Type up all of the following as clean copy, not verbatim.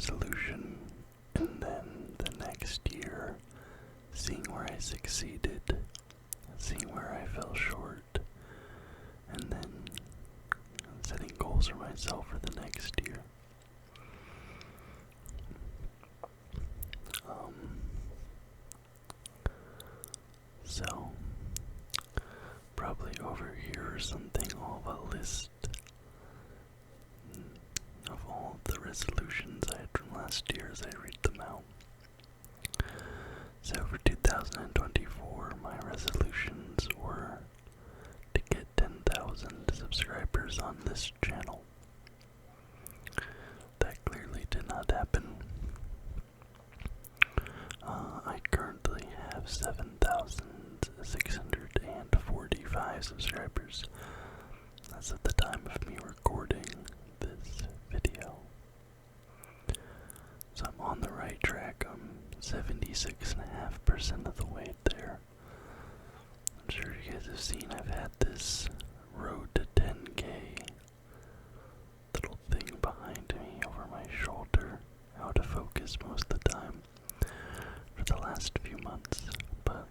resolution, and then the next year seeing where I succeeded, seeing where I fell short, and then setting goals for myself for the next year. So, probably over here or something, I'll have a list of all of the resolutions I had from last year as I read them out. So for 2024, my resolutions were to get 10,000 subscribers on this channel. That clearly did not happen. I currently have 7,645 subscribers. That's at the time of me recording this video. So I'm on the right track. I'm 76.5% of the way there. I'm sure you guys have seen I've had this road to 10K little thing behind me over my shoulder, out of focus most of the time for the last few months, but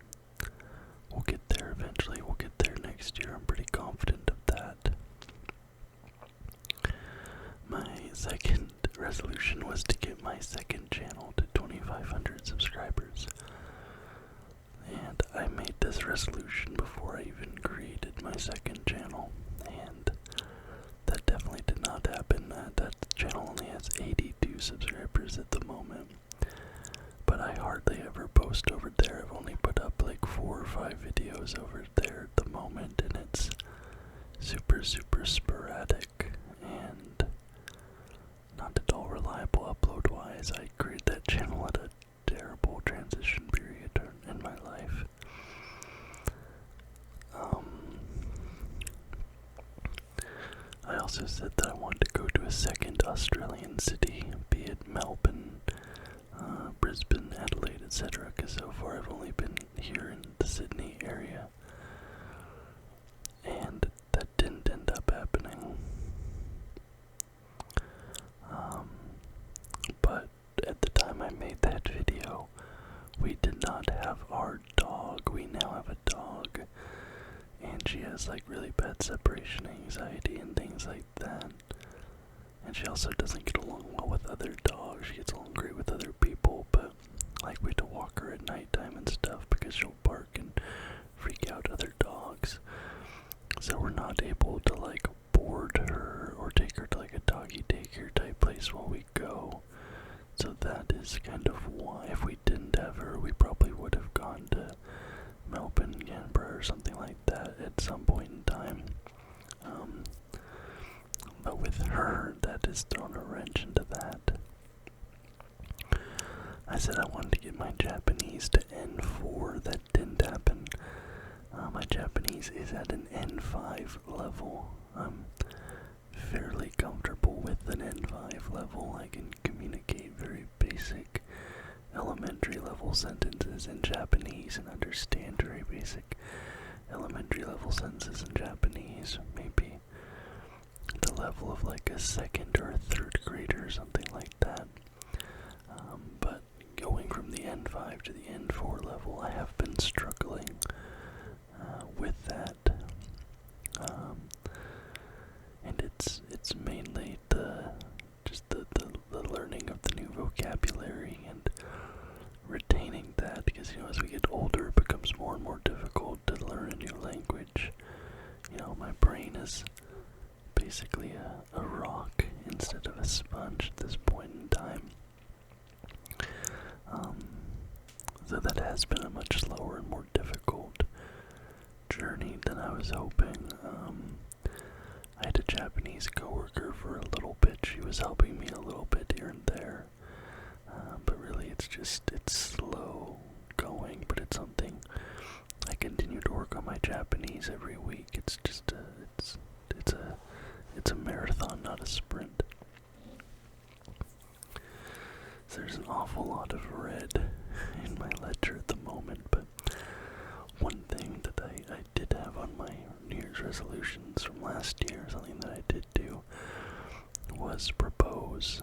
we'll get there eventually. We'll get there next year. I'm pretty confident of that. My second resolution was to get my second channel to 2,500 subscribers. And I made this resolution before I even created my second channel, and that definitely did not happen. That channel only has 82 subscribers at the moment, but I hardly ever post over there. I've only put up like 4 or 5 videos over there at the moment, and it's super sporadic and not at all reliable upload-wise. I created that channel at a terrible transition period in my life. I also said that I wanted to go to a second Australian city, be it Melbourne, Brisbane, Adelaide, etc., because so far I've only been here in the Sydney area, and that didn't end up happening. But at the time I made that video, we did not have our dog. We now have a dog, and she has like really bad separation anxiety and things like that. And she also doesn't get along well with other dogs. She gets along great with other people, but like we have to walk her at nighttime and stuff because she'll bark and freak out other dogs. So we're not able to like board her or take her to like a doggy daycare type place while we go. So that is kind of why, if we didn't have her, we probably would have gone to Melbourne, Canberra, or something like that at some point in time. But with her, that has thrown a wrench into that. I said I wanted to get my Japanese to N4. That didn't happen. My Japanese is at an N5 level. I'm fairly comfortable with an N5 level. I can communicate very basic elementary level sentences in Japanese and understand very basic elementary level sentences in Japanese. Maybe the level of like a second or a third grader or something like that. But going from the N5 to the N4 level, I have been struggling with that. And it's mainly the learning of the new vocabulary and retaining that, because as we get older it becomes more and more difficult to learn a new language. My brain is basically a rock instead of a sponge at this point in time. So that has been a much slower and more difficult journey than I was hoping. I had a Japanese coworker for a little bit. She was helping me a little bit here and there. But really it's slow going, but it's something I continue to work on my Japanese every week. It's just it's a marathon, not a sprint. So there's an awful lot of red in my ledger at the moment, but one thing that I did have on my New Year's resolutions from last year, something that I did do, was propose.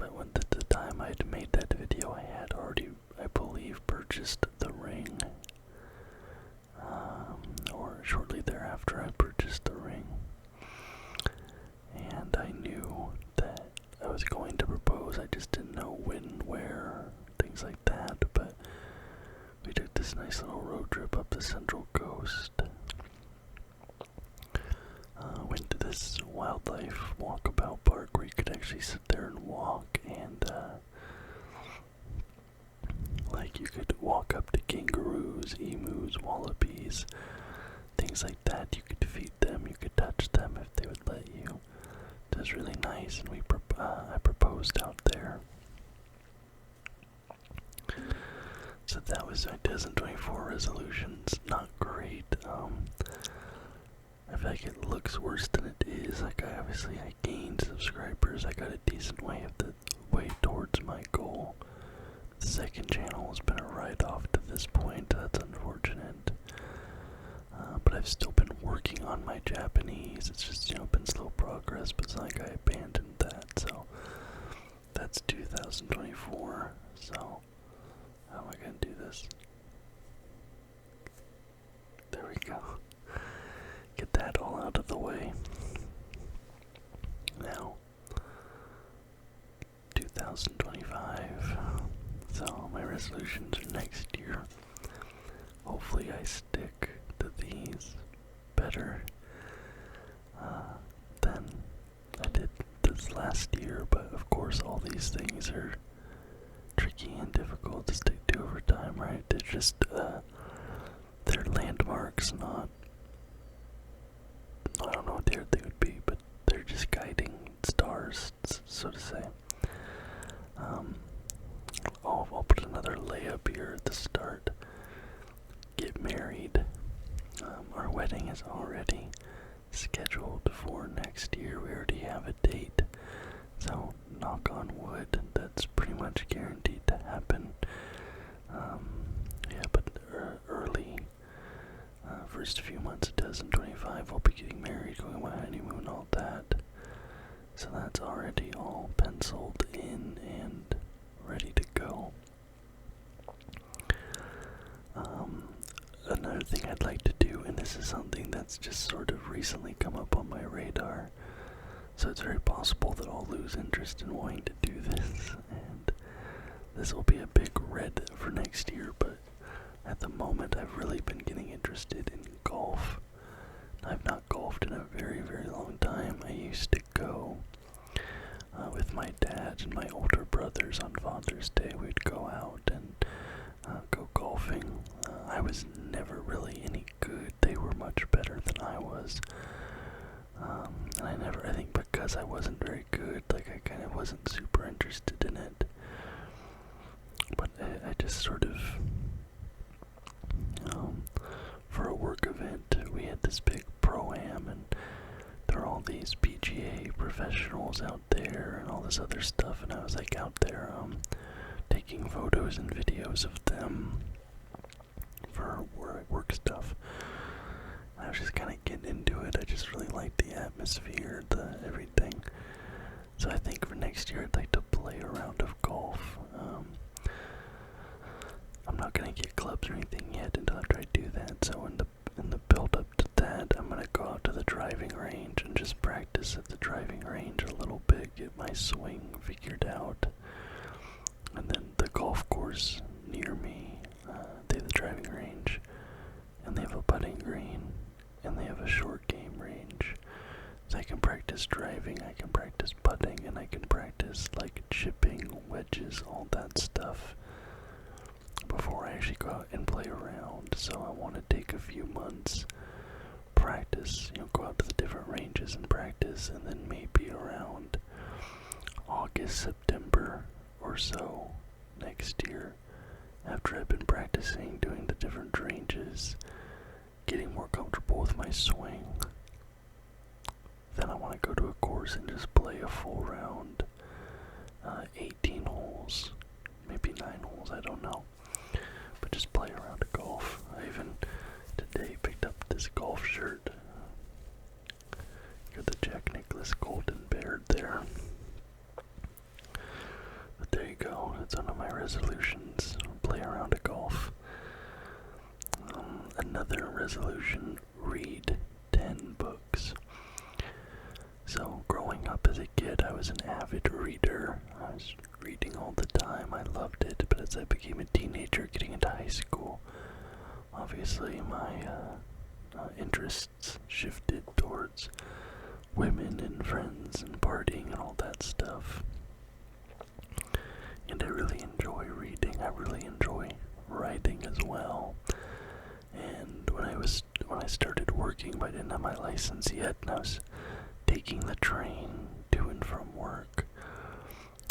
but when at the time I had made that video, I had already, I believe, purchased the ring. Or shortly thereafter, I purchased the ring. And I knew that I was going to propose. I just didn't know when, where, things like that. But we took this nice little road trip up the Central Coast. Went to this wildlife walkabout park where you could actually sit there and walk, and like you could walk up to kangaroos, emus, wallabies, things like that. You could feed them, you could touch them if they would let you. It was really nice, and I proposed out there. So that was my 2024 resolutions. Not great. I feel like it looks worse than it is. Like I gained subscribers. I got a decent way towards my goal. The second channel has been a write-off to this point. That's unfortunate. But I've still been working on my Japanese. It's just, been slow progress, but it's not like I abandoned that. So that's 2024. So how am I gonna do this? There we go. Get that all out of the way. Now, 2025. So my resolutions are next year. Hopefully I stick to these better than I did this last year, but of course all these things are tricky and difficult to stick to over time, right? They're just, they're landmarks, not, I don't know what they would be, but they're just guiding stars, so to say. I'll put another layup here at the start. Get married. Our wedding is already scheduled for next year. We already have a date. So, knock on wood, that's pretty much guaranteed to happen. Yeah, but early, first few months of 2025, I'll be getting married, going on my honeymoon, all that. So that's already all penciled in and ready to go. Another thing I'd like to do, and this is something that's just sort of recently come up on my radar, so it's very possible that I'll lose interest in wanting to do this, and this will be a big red for next year, but at the moment I've really been getting interested in golf. I've not golfed in a very, very long time. I used to go with my dad and my older brothers on Father's Day. We'd go out and go golfing. I was never really any good. They were much better than I was. And I think because I wasn't very good, like I kind of wasn't super interested in it. But I just sort of, for a work event, we had this big pro-am, and there are all these PGA professionals out there and all this other stuff, and I was like out there, taking photos and videos of them for work stuff. I was just kind of getting into it. I just really liked the atmosphere, the everything. So I think for next year I'd like to play a round of golf. I'm not gonna get clubs or anything yet until after I do that. So in the build up to that, I'm gonna go out to the driving range and just practice at the driving range a little bit, get my swing figured out. And then the golf course near me, they have the driving range, and they have a putting green, and they have a short game range. So I can practice driving, I can practice putting, and I can practice like chipping, wedges, all that stuff before I actually go out and play around. So I want to take a few months, practice, go out to the different ranges and practice, and then maybe around August, September or so next year, after I've been practicing doing the different ranges, getting more comfortable with my swing, then I want to go to a course and just play a full round, 18 holes, maybe 9 holes, I don't know, but just play a round of golf. I even today picked up this golf shirt. Got the Jack Nicklaus Golden Bear there. resolutions. Play around at golf. Another resolution, read 10 books. So, growing up as a kid, I was an avid reader. I was reading all the time. I loved it. But as I became a teenager, getting into high school, obviously my interests shifted towards women and friends and partying and all that stuff. And I really enjoy reading. I really enjoy writing as well. And when I started working, but I didn't have my license yet, and I was taking the train to and from work.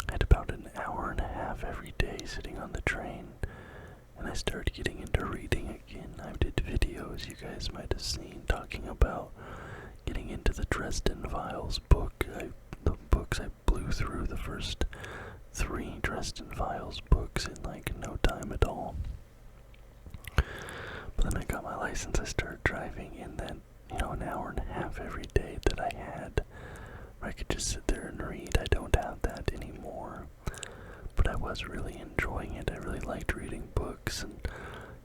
I had about an hour and a half every day sitting on the train, and I started getting into reading again. I did videos you guys might have seen talking about getting into the Dresden Files book. The books I blew through the first 3 Dresden Files books in like no time at all. But then I got my license, I started driving, and then, an hour and a half every day that I had, where I could just sit there and read. I don't have that anymore. But I was really enjoying it. I really liked reading books, and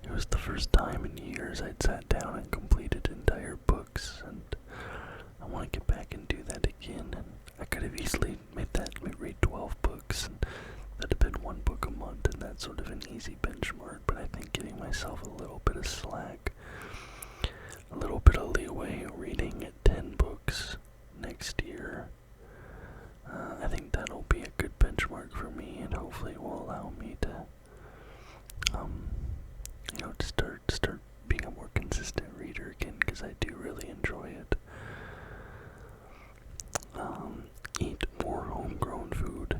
it was the first time in years I'd sat down and completed entire books, and I want to get back and do that again. And I could have easily made read 12 books, and that'd have been 1 book a month, and that's sort of an easy benchmark. But I think giving myself a little bit of slack, a little bit of leeway, reading 10 books next year, I think that'll be a good benchmark for me, and hopefully will allow me to, to start being a more consistent reader again, because I do really enjoy it. Eat more homegrown food.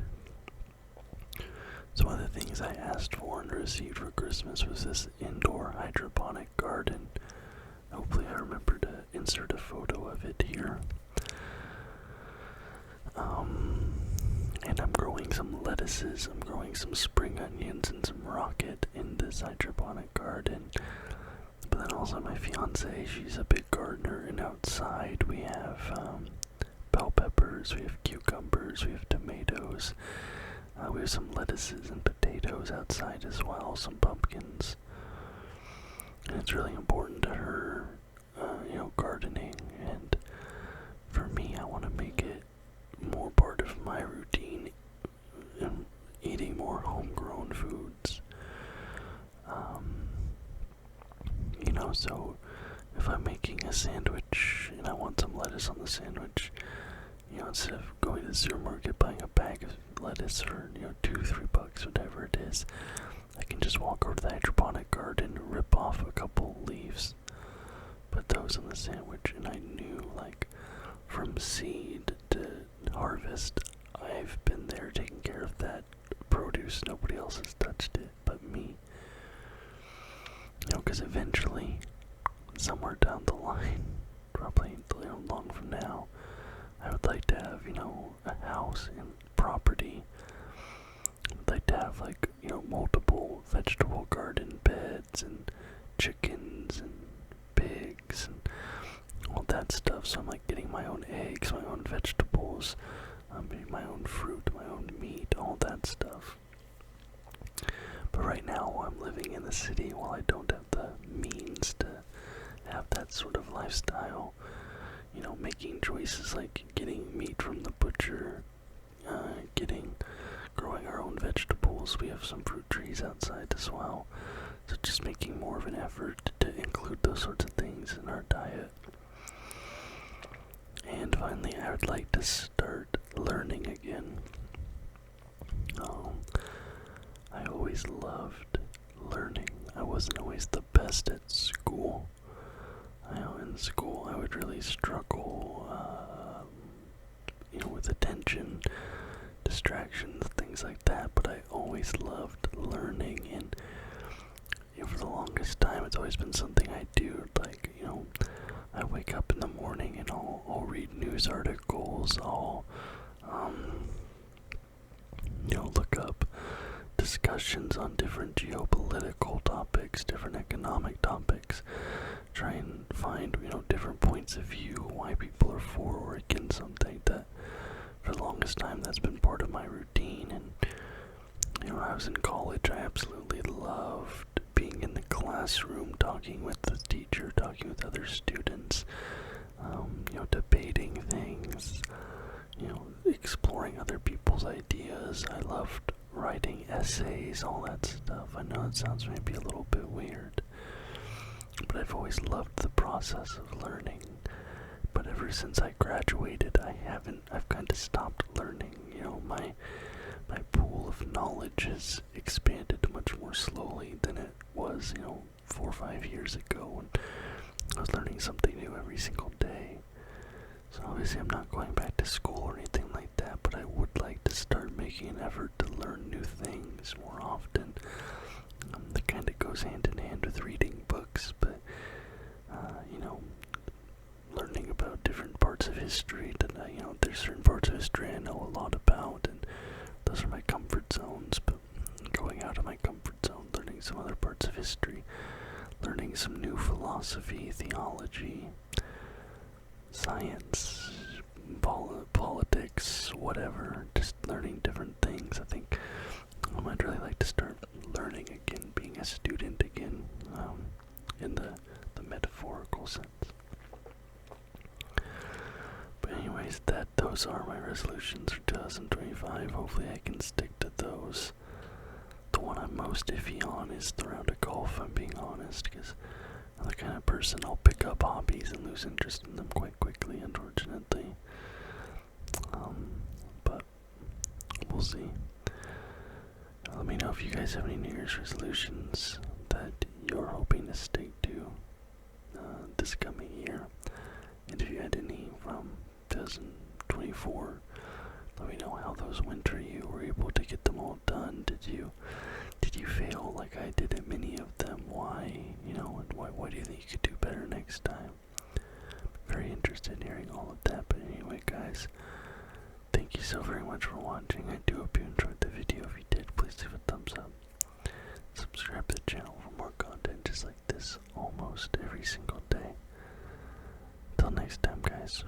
So one of the things I asked for and received for Christmas was this indoor hydroponic garden. Hopefully I remember to insert a photo of it here. And I'm growing some lettuces, I'm growing some spring onions and some rocket in this hydroponic garden. But then also my fiance, she's a big gardener, and outside we have bell peppers, we have cucumbers, we have tomatoes, we have some lettuces and potatoes outside as well, some pumpkins. And it's really important to her, gardening, and for me, I want to make it more part of my routine in eating more homegrown foods. So if I'm making a sandwich and I want some lettuce on the sandwich, instead of going to the supermarket buying a bag of lettuce for, $2-3, whatever it is, I can just walk over to the hydroponic garden, rip off a couple leaves, put those on the sandwich, and I knew, from seed to harvest, I've been there taking care of that produce. Nobody else has touched it but me. Because eventually, somewhere down the line, probably long from now, I would like to have, a house and property. I'd like to have, multiple vegetable garden beds and chickens and pigs and all that stuff. So I'm getting my own eggs, my own vegetables, my own fruit, my own meat, all that stuff. But right now I'm living in the city. While I don't have the means to have that sort of lifestyle, making choices like getting meat from the butcher, growing our own vegetables. We have some fruit trees outside as well. So just making more of an effort to include those sorts of things in our diet. And finally, I would like to start learning again. I always loved learning. I wasn't always the best at school. In school, I would really struggle, with attention, distractions, things like that. But I always loved learning, and for the longest time, it's always been something I do. I wake up in the morning and I'll read news articles. I'll look up discussions on different geopolitical topics, different economic topics, try and find, different points of view, why people are for or against something. That for the longest time, that's been part of my routine. And when I was in college, I absolutely loved being in the classroom, talking with the teacher, talking with other students, debating things, exploring other people's ideas. I loved writing essays, all that stuff. I know it sounds maybe a little bit weird, but I've always loved the process of learning. But ever since I graduated, I've kind of stopped learning. My pool of knowledge has expanded much more slowly than it was, 4 or 5 years ago when I was learning something new every single day. So obviously I'm not going back to school or anything like that, but I would like to start making an effort to learn new things more often. That kind of goes hand in hand with reading books, but, learning about different parts of history that, there's certain parts of history I know a lot about, and those are my comfort zones, but going out of my comfort zone, learning some other parts of history, learning some new philosophy, theology, science, politics, whatever, just learning different things. I think I'd really like to start learning again, being a student again, in the metaphorical sense. But anyways, those are my resolutions for 2025. Hopefully I can stick to those. The one I'm most iffy on is the round of golf, I'm being honest, because I'm the kind of person I'll pick up hobbies and lose interest in them quite quickly, unfortunately. But we'll see. Let me know if you guys have any New Year's resolutions that you're hoping to stick to this coming year. And if you had any from 2024, let me know how those went for you. Were you able to get them all done? Did you fail like I did at many of them? Why? And why do you think you could do better next time? Very interested in hearing all of that. But anyway, guys, thank you so very much for watching. I do hope you enjoyed the video. If you did, please leave a thumbs up. Subscribe to the channel for more content just like this almost every single day. Until next time, guys.